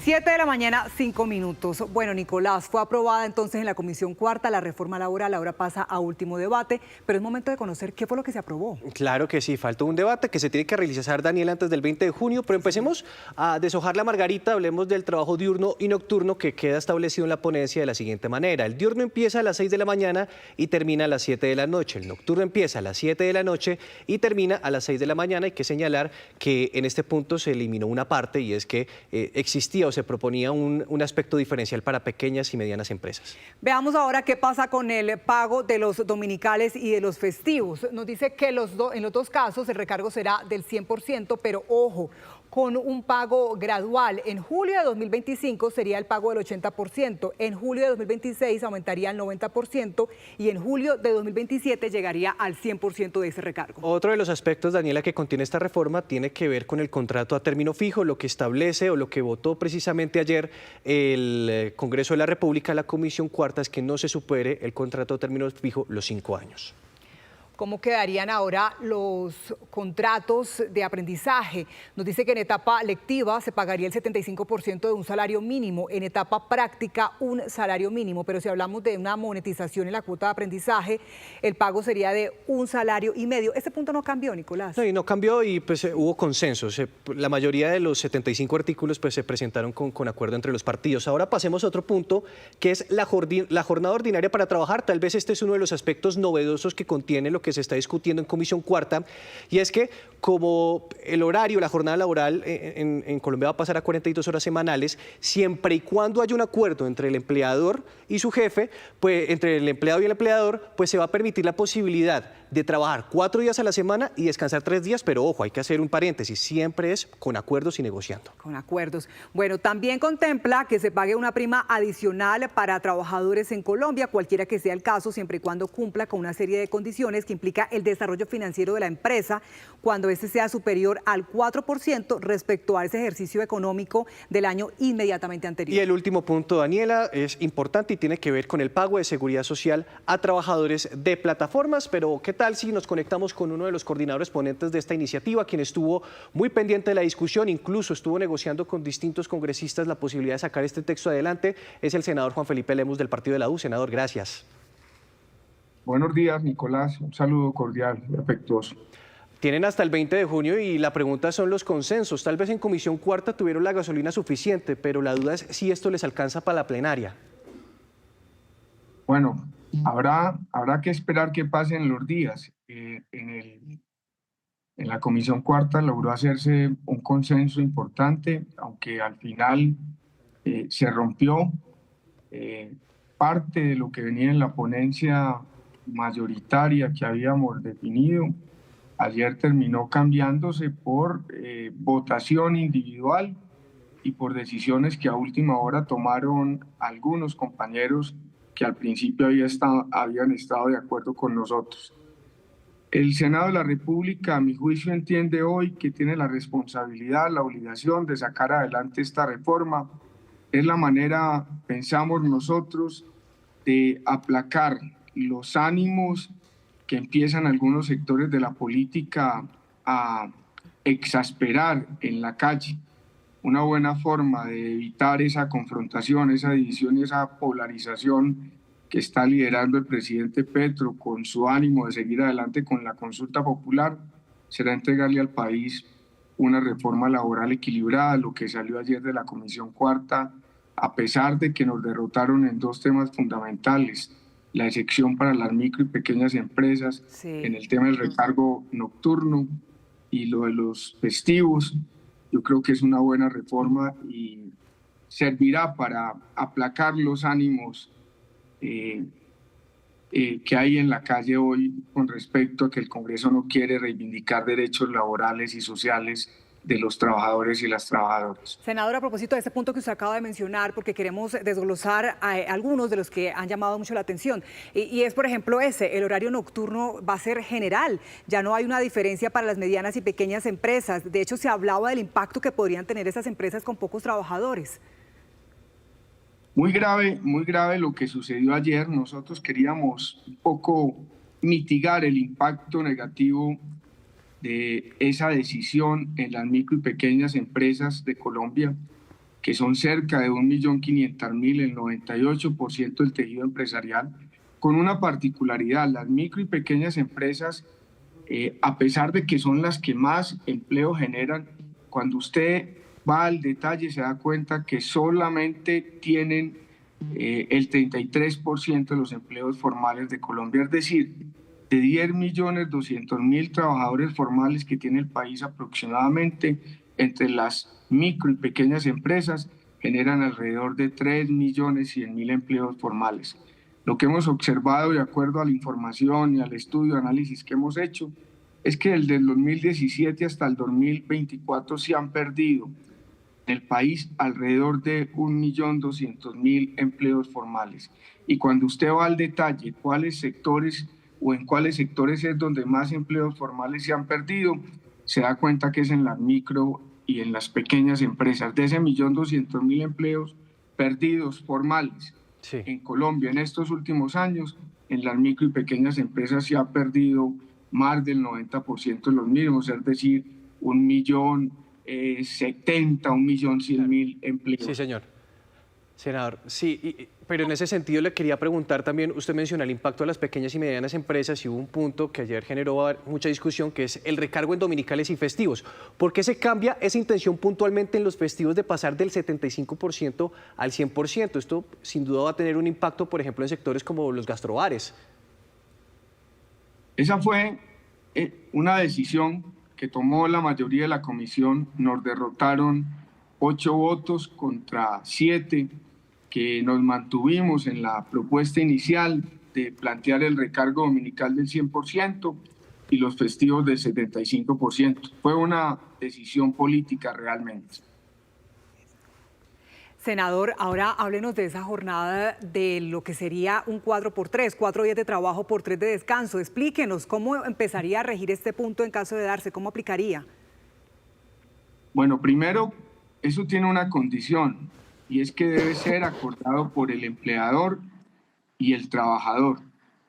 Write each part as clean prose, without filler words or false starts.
7 de la mañana, 5 minutos. Bueno, Nicolás, fue aprobada entonces en la Comisión Cuarta la reforma laboral, ahora pasa a último debate, pero es momento de conocer qué fue lo que se aprobó. Claro que sí, faltó un debate que se tiene que realizar, Daniel, antes del 20 de junio, pero empecemos a deshojar la margarita, hablemos del trabajo diurno y nocturno que queda establecido en la ponencia de la siguiente manera. El diurno empieza a las 6 de la mañana y termina a las 7 de la noche. El nocturno empieza a las 7 de la noche y termina a las 6 de la mañana. Hay que señalar que en este punto se eliminó una parte y es que existía o se proponía un aspecto diferencial para pequeñas y medianas empresas. Veamos ahora qué pasa con el pago de los dominicales y de los festivos. Nos dice que en los dos casos el recargo será del 100%, pero ojo, con un pago gradual. En julio de 2025 sería el pago del 80%, en julio de 2026 aumentaría al 90% y en julio de 2027 llegaría al 100% de ese recargo. Otro de los aspectos, Daniela, que contiene esta reforma tiene que ver con el contrato a término fijo, lo que establece o lo que votó precisamente ayer el Congreso de la República, la Comisión Cuarta, es que no se supere el contrato a término fijo los 5 años. ¿Cómo quedarían ahora los contratos de aprendizaje? Nos dice que en etapa lectiva se pagaría el 75% de un salario mínimo, en etapa práctica un salario mínimo, pero si hablamos de una monetización en la cuota de aprendizaje, el pago sería de un salario y medio. Este punto no cambió, Nicolás. No, y no cambió y pues hubo consensos. La mayoría de los 75 artículos pues se presentaron con acuerdo entre los partidos. Ahora pasemos a otro punto, que es la jornada ordinaria para trabajar. Tal vez este es uno de los aspectos novedosos que contiene lo que se está discutiendo en Comisión Cuarta, y es que como el horario, la jornada laboral en Colombia va a pasar a 42 horas semanales, siempre y cuando haya un acuerdo entre el empleador y su jefe, pues entre el empleado y el empleador, pues se va a permitir la posibilidad de trabajar 4 días a la semana y descansar 3 días, pero ojo, hay que hacer un paréntesis, siempre es con acuerdos y negociando. Con acuerdos. Bueno, también contempla que se pague una prima adicional para trabajadores en Colombia, cualquiera que sea el caso, siempre y cuando cumpla con una serie de condiciones que implica el desarrollo financiero de la empresa, cuando este sea superior al 4% respecto a ese ejercicio económico del año inmediatamente anterior. Y el último punto, Daniela, es importante y tiene que ver con el pago de seguridad social a trabajadores de plataformas, pero ¿qué tal si nos conectamos con uno de los coordinadores ponentes de esta iniciativa, quien estuvo muy pendiente de la discusión, incluso estuvo negociando con distintos congresistas la posibilidad de sacar este texto adelante? Es el senador Juan Felipe Lemus del partido de la U. Senador, gracias. Buenos días, Nicolás. Un saludo cordial y afectuoso. Tienen hasta el 20 de junio y la pregunta son los consensos. Tal vez en Comisión Cuarta tuvieron la gasolina suficiente, pero la duda es si esto les alcanza para la plenaria. Bueno, habrá que esperar qué pase en los días. En la Comisión Cuarta logró hacerse un consenso importante, aunque al final se rompió parte de lo que venía en la ponencia mayoritaria que habíamos definido. Ayer terminó cambiándose por votación individual y por decisiones que a última hora tomaron algunos compañeros que al principio habían estado de acuerdo con nosotros. El Senado de la República, a mi juicio, entiende hoy que tiene la responsabilidad, la obligación de sacar adelante esta reforma. Es la manera, pensamos nosotros, de aplacar los ánimos que empiezan algunos sectores de la política a exasperar en la calle. Una buena forma de evitar esa confrontación, esa división y esa polarización que está liderando el presidente Petro con su ánimo de seguir adelante con la consulta popular, será entregarle al país una reforma laboral equilibrada, lo que salió ayer de la Comisión Cuarta, a pesar de que nos derrotaron en 2 temas fundamentales: la excepción para las micro y pequeñas empresas, sí, en el tema del recargo nocturno y lo de los festivos. Yo creo que es una buena reforma y servirá para aplacar los ánimos que hay en la calle hoy con respecto a que el Congreso no quiere reivindicar derechos laborales y sociales de los trabajadores y las trabajadoras. Senador, a propósito de este punto que usted acaba de mencionar, porque queremos desglosar a algunos de los que han llamado mucho la atención, y es, por ejemplo, el horario nocturno va a ser general, ya no hay una diferencia para las medianas y pequeñas empresas. De hecho, se hablaba del impacto que podrían tener esas empresas con pocos trabajadores. Muy grave lo que sucedió ayer. Nosotros queríamos un poco mitigar el impacto negativo de esa decisión en las micro y pequeñas empresas de Colombia. que son cerca de 1.500.000, el 98% del tejido empresarial, con una particularidad: las micro y pequeñas empresas, a pesar de que son las que más empleo generan, cuando usted va al detalle se da cuenta que solamente tienen el 33% de los empleos formales de Colombia. Es decir, de 10.200.000 trabajadores formales que tiene el país, aproximadamente entre las micro y pequeñas empresas generan alrededor de 3.100.000 empleos formales. Lo que hemos observado, de acuerdo a la información y al estudio de análisis que hemos hecho, es que desde el 2017 hasta el 2024 se han perdido en el país alrededor de 1.200.000 empleos formales. Y cuando usted va al detalle, cuáles sectores o en cuáles sectores es donde más empleos formales se han perdido, se da cuenta que es en las micro y en las pequeñas empresas. De ese 1.200.000 empleos perdidos formales en Colombia en estos últimos años, en las micro y pequeñas empresas se ha perdido más del 90% de los mismos, es decir, 1.070.000, 1.100.000 empleos. Sí, señor. Senador, sí, pero en ese sentido le quería preguntar también, usted menciona el impacto de las pequeñas y medianas empresas y hubo un punto que ayer generó mucha discusión, que es el recargo en dominicales y festivos. ¿Por qué se cambia esa intención puntualmente en los festivos de pasar del 75% al 100%? Esto sin duda va a tener un impacto, por ejemplo, en sectores como los gastrobares. Esa fue una decisión que tomó la mayoría de la comisión. Nos derrotaron 8 votos contra 7, que nos mantuvimos en la propuesta inicial de plantear el recargo dominical del 100% y los festivos del 75%. Fue una decisión política realmente. Senador, ahora háblenos de esa jornada de lo que sería un 4x3, 4 días de trabajo por 3 de descanso. Explíquenos cómo empezaría a regir este punto en caso de darse, cómo aplicaría. Bueno, primero, eso tiene una condición, y es que debe ser acordado por el empleador y el trabajador.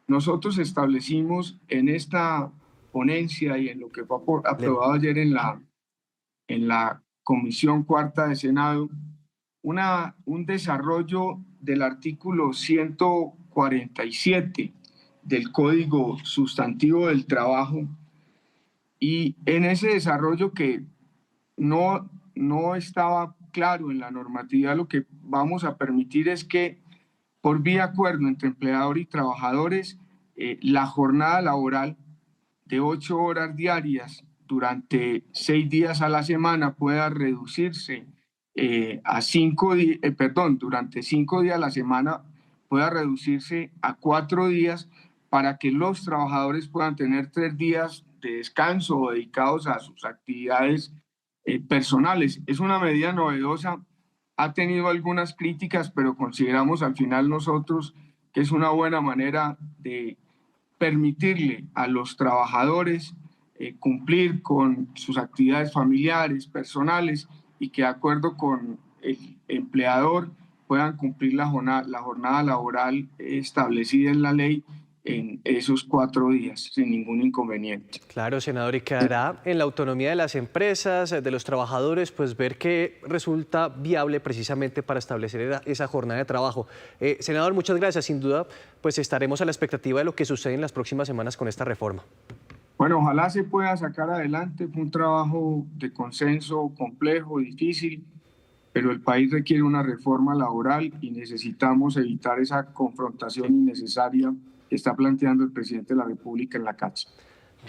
Nosotros establecimos en esta ponencia y en lo que fue aprobado ayer en la Comisión Cuarta de Senado, un desarrollo del artículo 147 del Código Sustantivo del Trabajo, y en ese desarrollo que no estaba claro en la normatividad, lo que vamos a permitir es que por vía acuerdo entre empleador y trabajadores, la jornada laboral de 8 horas diarias durante 6 días a la semana pueda reducirse durante 5 días a la semana pueda reducirse a 4 días, para que los trabajadores puedan tener 3 días de descanso dedicados a sus actividades personales. Es una medida novedosa, ha tenido algunas críticas, pero consideramos al final nosotros que es una buena manera de permitirle a los trabajadores cumplir con sus actividades familiares, personales, y que de acuerdo con el empleador puedan cumplir la jornada laboral establecida en la ley en esos 4 días sin ningún inconveniente. Claro, senador, y quedará en la autonomía de las empresas, de los trabajadores, pues ver qué resulta viable precisamente para establecer esa jornada de trabajo. Senador, muchas gracias. Sin duda, pues estaremos a la expectativa de lo que sucede en las próximas semanas con esta reforma. Bueno, ojalá se pueda sacar adelante. Fue un trabajo de consenso complejo, difícil, pero el país requiere una reforma laboral y necesitamos evitar esa confrontación innecesaria que está planteando el presidente de la República en la calle.